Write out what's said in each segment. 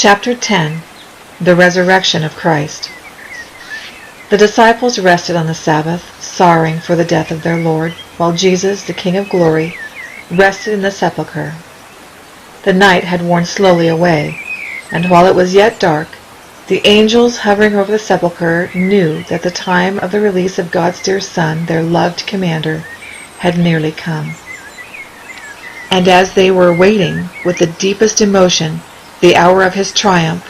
Chapter 10. The Resurrection of Christ. The disciples rested on the Sabbath, sorrowing for the death of their Lord, while Jesus, the King of glory, rested in the sepulchre. The night had worn slowly away, and while it was yet dark, the angels hovering over the sepulchre knew that the time of the release of God's dear Son, their loved Commander, had nearly come. And as they were waiting with the deepest emotion the hour of his triumph,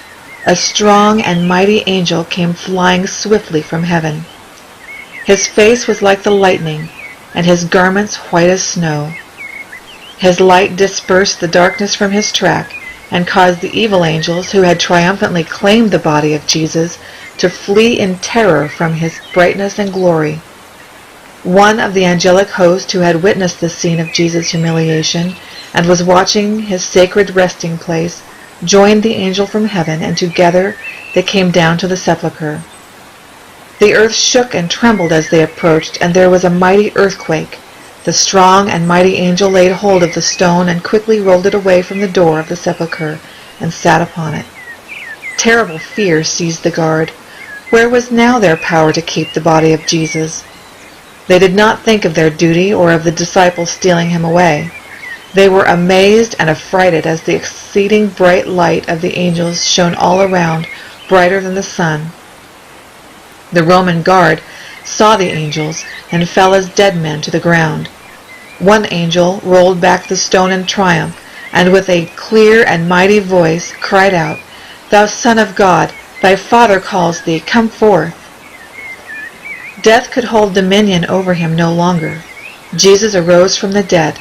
a strong and mighty angel came flying swiftly from heaven. His face was like the lightning, and his garments white as snow. His light dispersed the darkness from his track, and caused the evil angels who had triumphantly claimed the body of Jesus to flee in terror from his brightness and glory. One of the angelic host who had witnessed the scene of Jesus' humiliation and was watching his sacred resting place joined the angel from heaven, and together they came down to the sepulchre. The earth shook and trembled as they approached, and there was a mighty earthquake. The strong and mighty angel laid hold of the stone and quickly rolled it away from the door of the sepulchre and sat upon it. Terrible fear seized the guard. Where was now their power to keep the body of Jesus? They did not think of their duty or of the disciples stealing him away. They were amazed and affrighted as the exceeding bright light of the angels shone all around, brighter than the sun. The Roman guard saw the angels and fell as dead men to the ground. One angel rolled back the stone in triumph, and with a clear and mighty voice cried out, "Thou Son of God, thy Father calls thee, come forth." Death could hold dominion over him no longer. Jesus arose from the dead.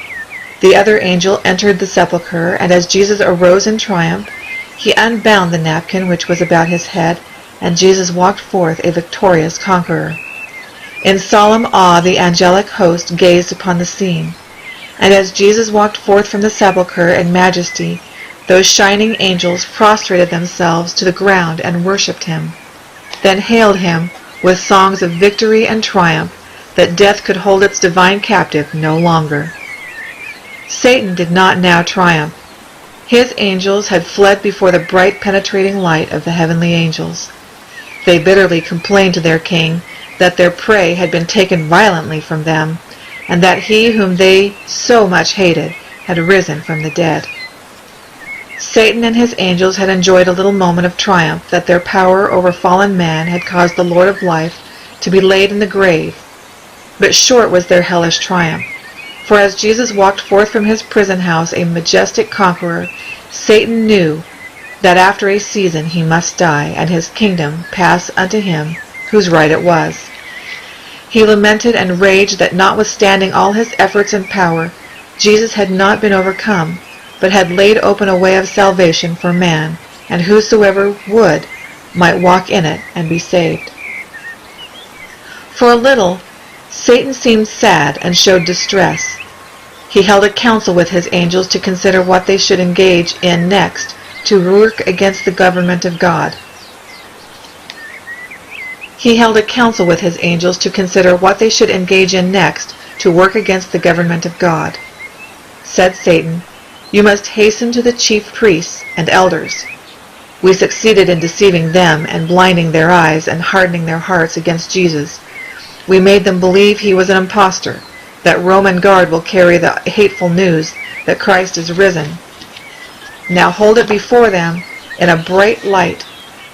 The other angel entered the sepulchre, and as Jesus arose in triumph, he unbound the napkin which was about his head, and Jesus walked forth a victorious conqueror. In solemn awe the angelic host gazed upon the scene, and as Jesus walked forth from the sepulchre in majesty, those shining angels prostrated themselves to the ground and worshipped him, then hailed him with songs of victory and triumph, that death could hold its divine captive no longer. Satan did not now triumph. His angels had fled before the bright penetrating light of the heavenly angels. They bitterly complained to their king that their prey had been taken violently from them, and that he whom they so much hated had risen from the dead. Satan and his angels had enjoyed a little moment of triumph that their power over fallen man had caused the Lord of life to be laid in the grave, but short was their hellish triumph. For as Jesus walked forth from his prison house a majestic conqueror, Satan knew that after a season he must die, and his kingdom pass unto him whose right it was. He lamented and raged that notwithstanding all his efforts and power, Jesus had not been overcome, but had laid open a way of salvation for man, and whosoever would might walk in it and be saved. For a little, Satan seemed sad and showed distress. He held a council with his angels to consider what they should engage in next to work against the government of God. Said Satan, "You must hasten to the chief priests and elders." We succeeded in deceiving them and blinding their eyes and hardening their hearts against Jesus. We made them believe he was an impostor, that Roman guard will carry the hateful news that Christ is risen. Now hold it before them in a bright light,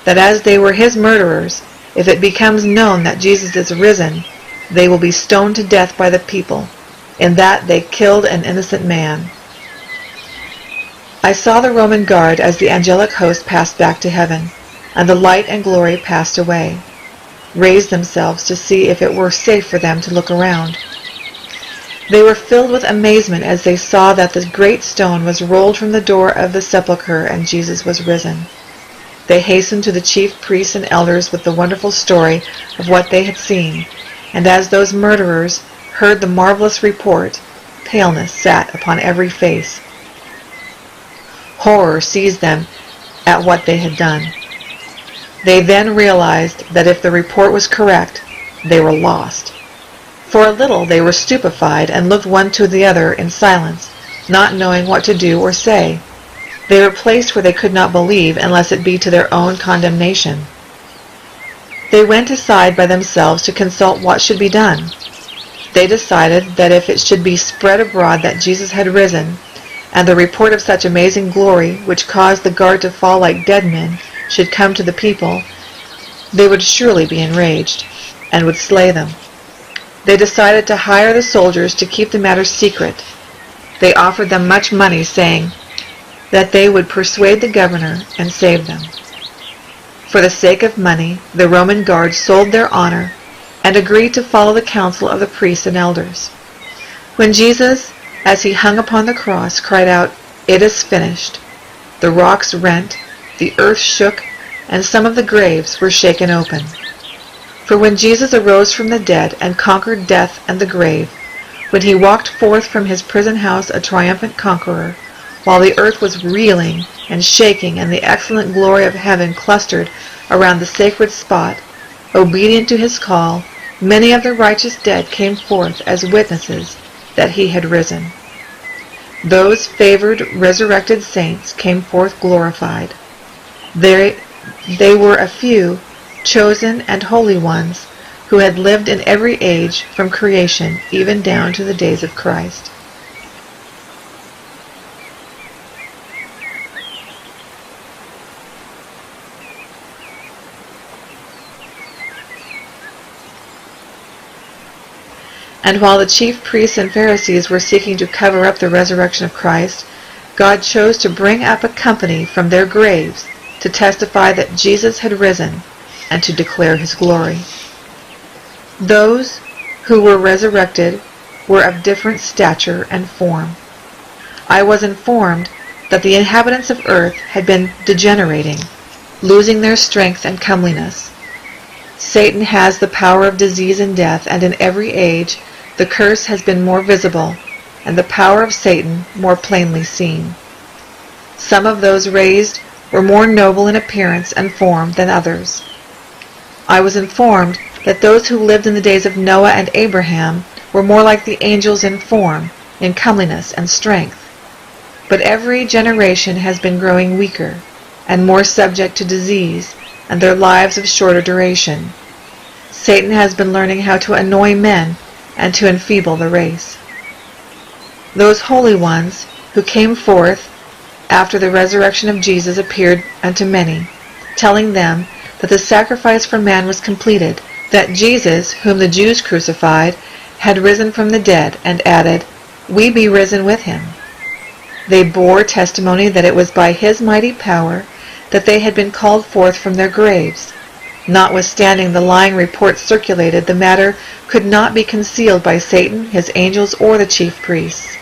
that as they were his murderers, if it becomes known that Jesus is risen, they will be stoned to death by the people, in that they killed an innocent man. I saw the Roman guard as the angelic host passed back to heaven, and the light and glory passed away, raised themselves to see if it were safe for them to look around. They were filled with amazement as they saw that the great stone was rolled from the door of the sepulchre and Jesus was risen. They hastened to the chief priests and elders with the wonderful story of what they had seen, and as those murderers heard the marvelous report, paleness sat upon every face. Horror seized them at what they had done. They then realized that if the report was correct, they were lost. For a little they were stupefied and looked one to the other in silence, not knowing what to do or say. They were placed where they could not believe unless it be to their own condemnation. They went aside by themselves to consult what should be done. They decided that if it should be spread abroad that Jesus had risen, and the report of such amazing glory, which caused the guard to fall like dead men, should come to the people, they would surely be enraged, and would slay them. They decided to hire the soldiers to keep the matter secret. They offered them much money, saying that they would persuade the governor and save them. For the sake of money, the Roman guards sold their honor and agreed to follow the counsel of the priests and elders. When Jesus, as he hung upon the cross, cried out, "It is finished," the rocks rent, the earth shook, and some of the graves were shaken open. For when Jesus arose from the dead and conquered death and the grave, when he walked forth from his prison house a triumphant conqueror, while the earth was reeling and shaking and the excellent glory of heaven clustered around the sacred spot, obedient to his call, many of the righteous dead came forth as witnesses that he had risen. Those favored resurrected saints came forth glorified. They were a few, chosen and holy ones, who had lived in every age from creation even down to the days of Christ. And while the chief priests and Pharisees were seeking to cover up the resurrection of Christ, God chose to bring up a company from their graves to testify that Jesus had risen and to declare his glory. Those who were resurrected were of different stature and form. I was informed that the inhabitants of earth had been degenerating, losing their strength and comeliness. Satan has the power of disease and death, and in every age the curse has been more visible, and the power of Satan more plainly seen. Some of those raised were more noble in appearance and form than others. I was informed that those who lived in the days of Noah and Abraham were more like the angels in form, in comeliness and strength. But every generation has been growing weaker, and more subject to disease, and their lives of shorter duration. Satan has been learning how to annoy men and to enfeeble the race. Those holy ones who came forth after the resurrection of Jesus appeared unto many, telling them that the sacrifice for man was completed, that Jesus, whom the Jews crucified, had risen from the dead, and added, "We be risen with him." They bore testimony that it was by his mighty power that they had been called forth from their graves. Notwithstanding the lying reports circulated, the matter could not be concealed by Satan, his angels, or the chief priests.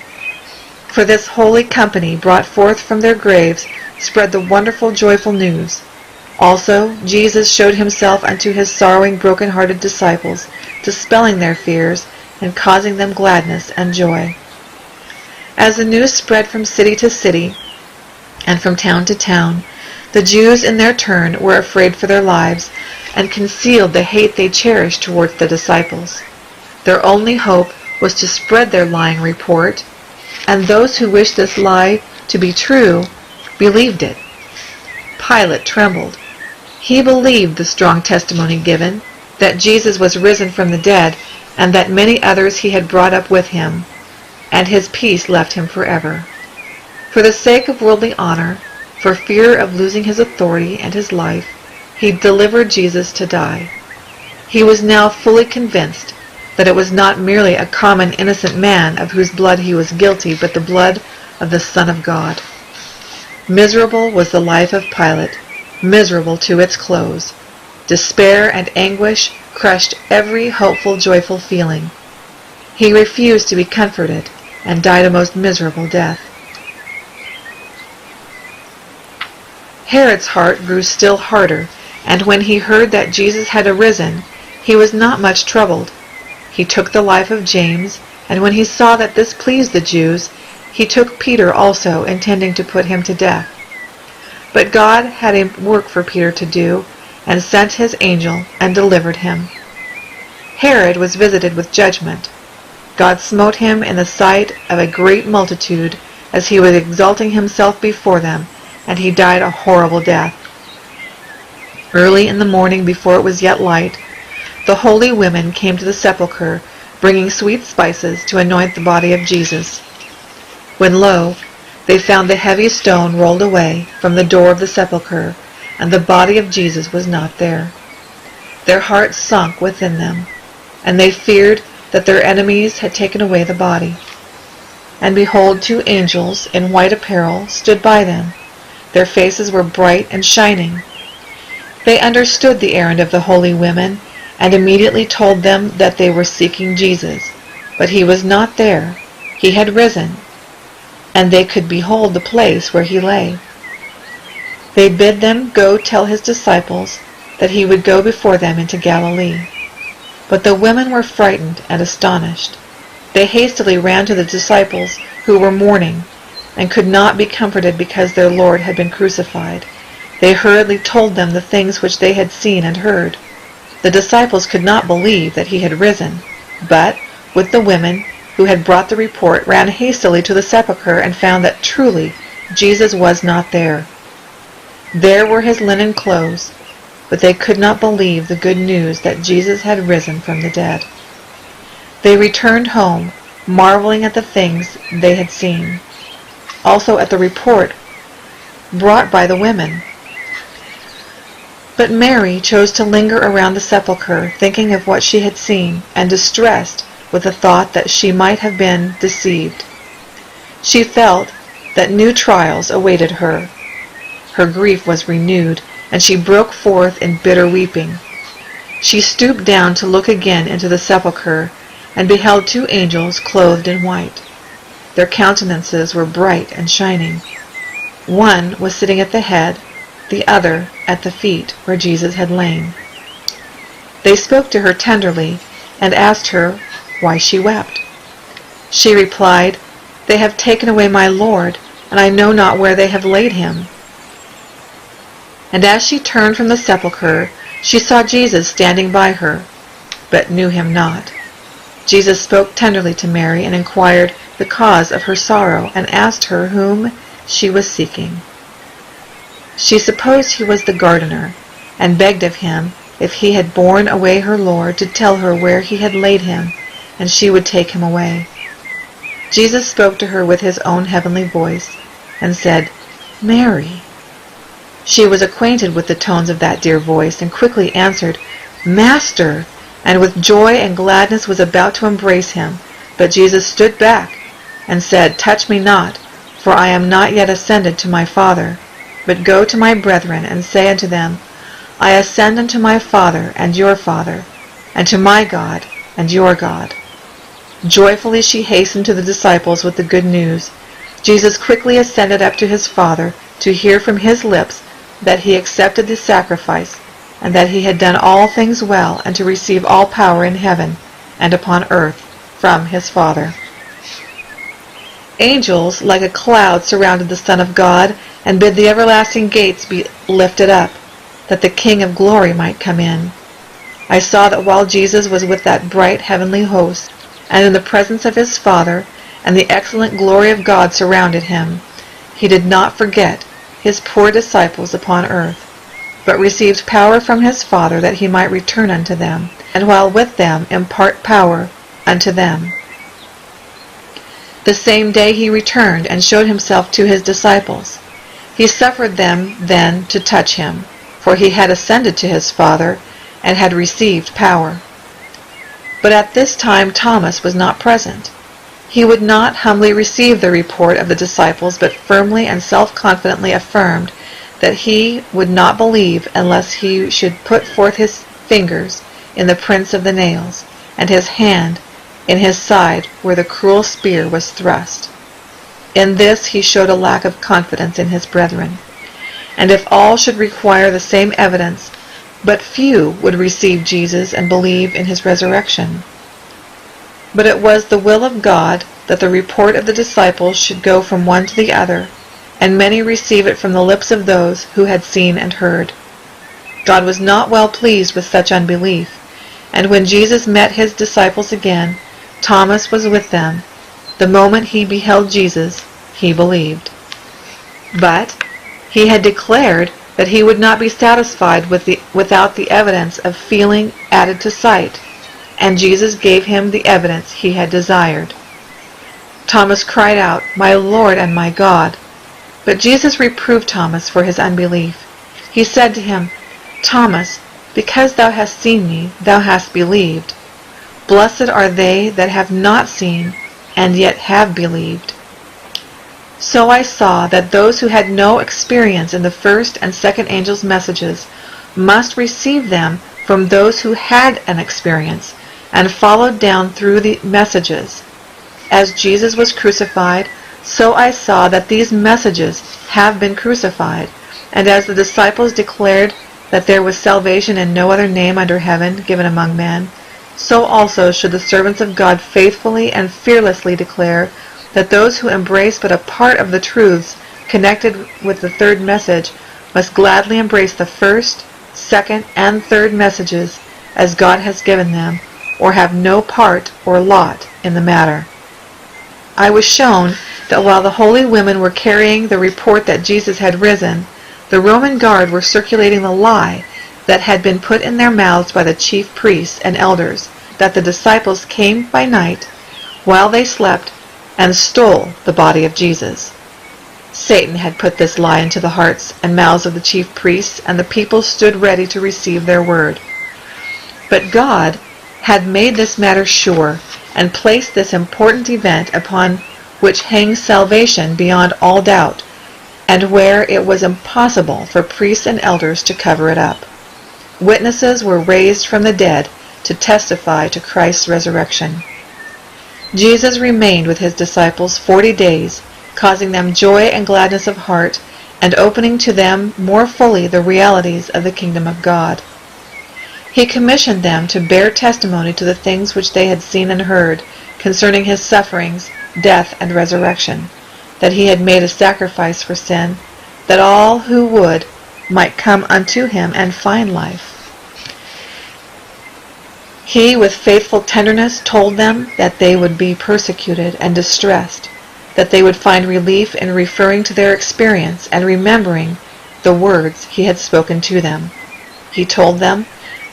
For this holy company, brought forth from their graves, spread the wonderful joyful news. Also Jesus showed himself unto his sorrowing, broken-hearted disciples, dispelling their fears, and causing them gladness and joy. As the news spread from city to city, and from town to town, the Jews in their turn were afraid for their lives, and concealed the hate they cherished towards the disciples. Their only hope was to spread their lying report, and those who wished this lie to be true believed it. Pilate trembled. He believed the strong testimony given, that Jesus was risen from the dead, and that many others he had brought up with him, and his peace left him forever. For the sake of worldly honor, for fear of losing his authority and his life, he delivered Jesus to die. He was now fully convinced that it was not merely a common innocent man of whose blood he was guilty, but the blood of the Son of God. Miserable was the life of Pilate, miserable to its close. Despair and anguish crushed every hopeful, joyful feeling. He refused to be comforted, and died a most miserable death. Herod's heart grew still harder, and when he heard that Jesus had arisen, he was not much troubled. He took the life of James, and when he saw that this pleased the Jews, he took Peter also, intending to put him to death. But God had a work for Peter to do, and sent his angel and delivered him. Herod was visited with judgment. God smote him in the sight of a great multitude, as he was exalting himself before them, and he died a horrible death. Early in the morning, before it was yet light, the holy women came to the sepulchre, bringing sweet spices to anoint the body of Jesus. When lo, they found the heavy stone rolled away from the door of the sepulchre, and the body of Jesus was not there. Their hearts sunk within them, and they feared that their enemies had taken away the body. And behold, 2 angels in white apparel stood by them. Their faces were bright and shining. They understood the errand of the holy women, and immediately told them that they were seeking Jesus. But he was not there. He had risen, and they could behold the place where he lay. They bid them go tell his disciples that he would go before them into Galilee. But the women were frightened and astonished. They hastily ran to the disciples, who were mourning, and could not be comforted because their Lord had been crucified. They hurriedly told them the things which they had seen and heard. The disciples could not believe that he had risen, but, with the women who had brought the report, ran hastily to the sepulchre and found that truly Jesus was not there. There were his linen clothes, but they could not believe the good news that Jesus had risen from the dead. They returned home, marveling at the things they had seen, also at the report brought by the women. But Mary chose to linger around the sepulchre, thinking of what she had seen, and distressed with the thought that she might have been deceived. She felt that new trials awaited her. Her grief was renewed, and she broke forth in bitter weeping. She stooped down to look again into the sepulchre, and beheld 2 angels clothed in white. Their countenances were bright and shining. One was sitting at the head, the other at the feet where Jesus had lain. They spoke to her tenderly, and asked her why she wept. She replied, "They have taken away my Lord, and I know not where they have laid him." And as she turned from the sepulchre, she saw Jesus standing by her, but knew him not. Jesus spoke tenderly to Mary, and inquired the cause of her sorrow, and asked her whom she was seeking. She supposed he was the gardener, and begged of him, if he had borne away her Lord, to tell her where he had laid him, and she would take him away. Jesus spoke to her with his own heavenly voice, and said, "Mary." She was acquainted with the tones of that dear voice, and quickly answered, "Master," and with joy and gladness was about to embrace him. But Jesus stood back, and said, "Touch me not, for I am not yet ascended to my Father. But go to my brethren, and say unto them, I ascend unto my Father and your Father, and to my God and your God." Joyfully she hastened to the disciples with the good news. Jesus quickly ascended up to his Father, to hear from his lips that he accepted the sacrifice, and that he had done all things well, and to receive all power in heaven and upon earth from his Father. Angels like a cloud surrounded the Son of God, and bid the everlasting gates be lifted up, that the King of glory might come in. I saw that while Jesus was with that bright heavenly host, and in the presence of his Father, and the excellent glory of God surrounded him, he did not forget his poor disciples upon earth, but received power from his Father, that he might return unto them, and while with them impart power unto them. The same day he returned, and showed himself to his disciples. He suffered them then to touch him, for he had ascended to his Father, and had received power. But at this time Thomas was not present. He would not humbly receive the report of the disciples, but firmly and self-confidently affirmed that he would not believe unless he should put forth his fingers in the prints of the nails, and his hand in his side where the cruel spear was thrust. In this he showed a lack of confidence in his brethren. And if all should require the same evidence, but few would receive Jesus and believe in his resurrection. But it was the will of God that the report of the disciples should go from one to the other, and many receive it from the lips of those who had seen and heard. God was not well pleased with such unbelief, and when Jesus met his disciples again, Thomas was with them. The moment he beheld Jesus, he believed. But He had declared that he would not be satisfied without the evidence of feeling added to sight, and Jesus gave him the evidence he had desired. Thomas cried out, "My Lord and my God!" But Jesus reproved Thomas for his unbelief. He said to him, "Thomas, because thou hast seen me, thou hast believed. Blessed are they that have not seen, and yet have believed." So I saw that those who had no experience in the first and second angels' messages must receive them from those who had an experience and followed down through the messages. As Jesus was crucified, so I saw that these messages have been crucified, and as the disciples declared that there was salvation in no other name under heaven given among men, so also should the servants of God faithfully and fearlessly declare that those who embrace but a part of the truths connected with the third message must gladly embrace the first, second, and third messages as God has given them, or have no part or lot in the matter. I was shown that while the holy women were carrying the report that Jesus had risen, the Roman guard were circulating the lie that had been put in their mouths by the chief priests and elders, that the disciples came by night while they slept and stole the body of Jesus. Satan had put this lie into the hearts and mouths of the chief priests, and the people stood ready to receive their word. But God had made this matter sure, and placed this important event upon which hangs salvation beyond all doubt, and where it was impossible for priests and elders to cover it up. Witnesses were raised from the dead to testify to Christ's resurrection. Jesus remained with his disciples 40 days, causing them joy and gladness of heart, and opening to them more fully the realities of the kingdom of God. He commissioned them to bear testimony to the things which they had seen and heard concerning his sufferings, death, and resurrection, that he had made a sacrifice for sin, that all who would might come unto him and find life. He, with faithful tenderness, told them that they would be persecuted and distressed, that they would find relief in referring to their experience and remembering the words he had spoken to them. He told them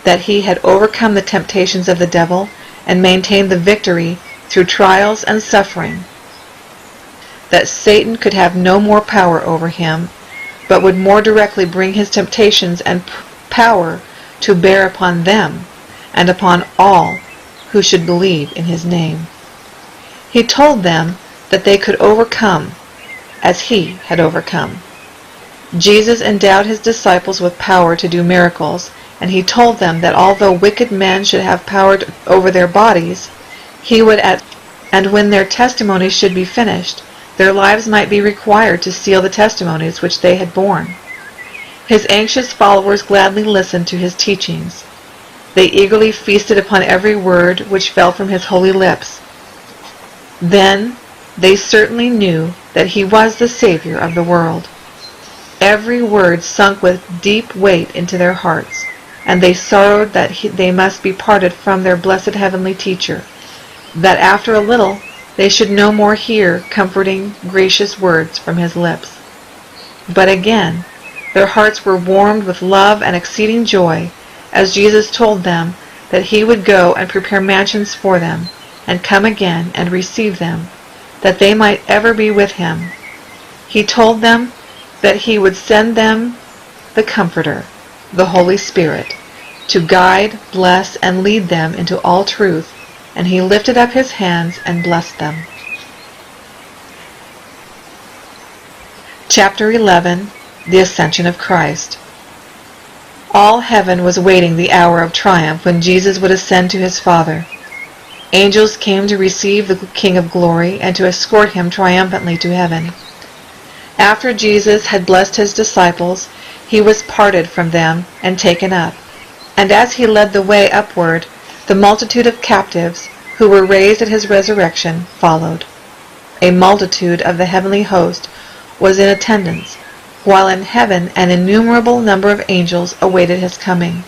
that he had overcome the temptations of the devil and maintained the victory through trials and suffering, that Satan could have no more power over him, but would more directly bring his temptations and power to bear upon them and upon all who should believe in his name. He told them that they could overcome as he had overcome. Jesus endowed his disciples with power to do miracles, and he told them that although wicked men should have power over their bodies, he would and when their testimonies should be finished, their lives might be required to seal the testimonies which they had borne. His anxious followers gladly listened to his teachings. They eagerly feasted upon every word which fell from his holy lips. Then they certainly knew that he was the Savior of the world. Every word sunk with deep weight into their hearts, and they sorrowed that they must be parted from their blessed heavenly teacher, that after a little they should no more hear comforting, gracious words from his lips. But again their hearts were warmed with love and exceeding joy, as Jesus told them that he would go and prepare mansions for them, and come again and receive them, that they might ever be with him. He told them that he would send them the Comforter, the Holy Spirit, to guide, bless, and lead them into all truth, and he lifted up his hands and blessed them. Chapter 11. The Ascension of Christ. All heaven was waiting the hour of triumph when Jesus would ascend to his Father. Angels came to receive the King of Glory and to escort him triumphantly to heaven. After Jesus had blessed his disciples, he was parted from them and taken up, and as he led the way upward, the multitude of captives who were raised at his resurrection followed. A multitude of the heavenly host was in attendance, while in heaven an innumerable number of angels awaited his coming.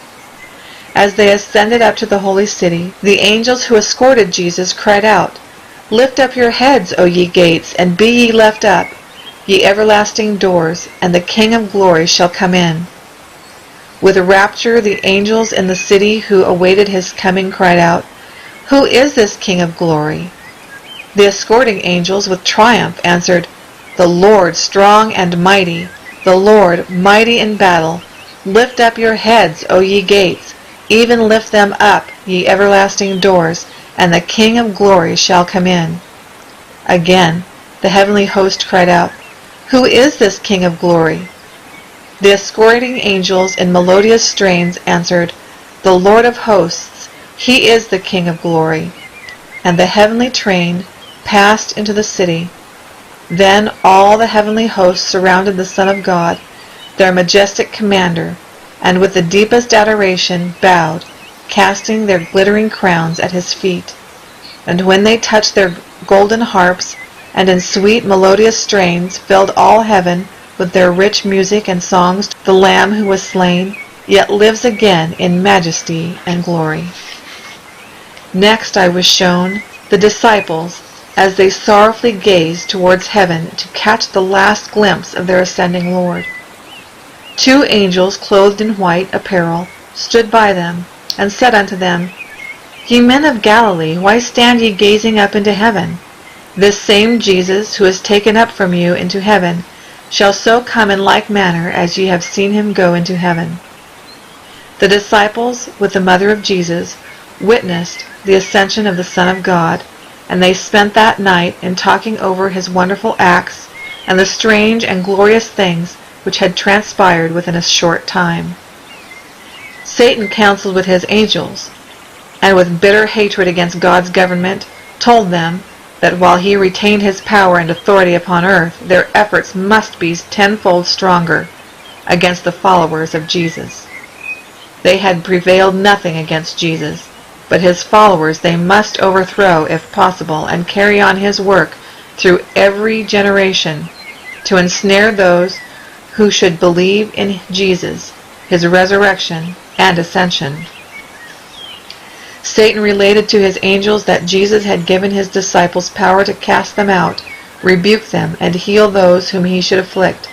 As they ascended up to the holy city, the angels who escorted Jesus cried out, "Lift up your heads, O ye gates, and be ye left up, ye everlasting doors, and the King of glory shall come in. With rapture the angels in the city who awaited his coming cried out, Who is this King of glory? The escorting angels with triumph answered, The Lord strong and mighty, the Lord mighty in battle. Lift up your heads, O ye gates, even lift them up, ye everlasting doors, and the King of glory shall come in. Again the heavenly host cried out, Who is this King of glory? The escorting angels in melodious strains answered, The Lord of hosts, he is the King of glory. And the heavenly train passed into the city. Then all the heavenly hosts surrounded the Son of God, their majestic commander, and with the deepest adoration bowed, casting their glittering crowns at his feet. And when they touched their golden harps, and in sweet melodious strains filled all heaven with their rich music and songs to the Lamb who was slain, yet lives again in majesty and glory. Next I was shown the disciples as they sorrowfully gazed towards heaven to catch the last glimpse of their ascending Lord. 2 angels clothed in white apparel stood by them, and said unto them, Ye men of Galilee, why stand ye gazing up into heaven? This same Jesus, who is taken up from you into heaven, shall so come in like manner as ye have seen him go into heaven. The disciples, with the mother of Jesus, witnessed the ascension of the Son of God, and they spent that night in talking over his wonderful acts and the strange and glorious things which had transpired within a short time. Satan counseled with his angels, and with bitter hatred against God's government, told them that while he retained his power and authority upon earth, their efforts must be tenfold stronger against the followers of Jesus. They had prevailed nothing against Jesus, but his followers they must overthrow if possible, and carry on his work through every generation to ensnare those who should believe in Jesus, his resurrection and ascension. Satan related to his angels that Jesus had given his disciples power to cast them out, rebuke them, and heal those whom he should afflict.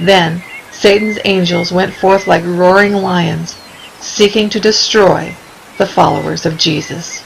Then Satan's angels went forth like roaring lions, seeking to destroy the followers of Jesus.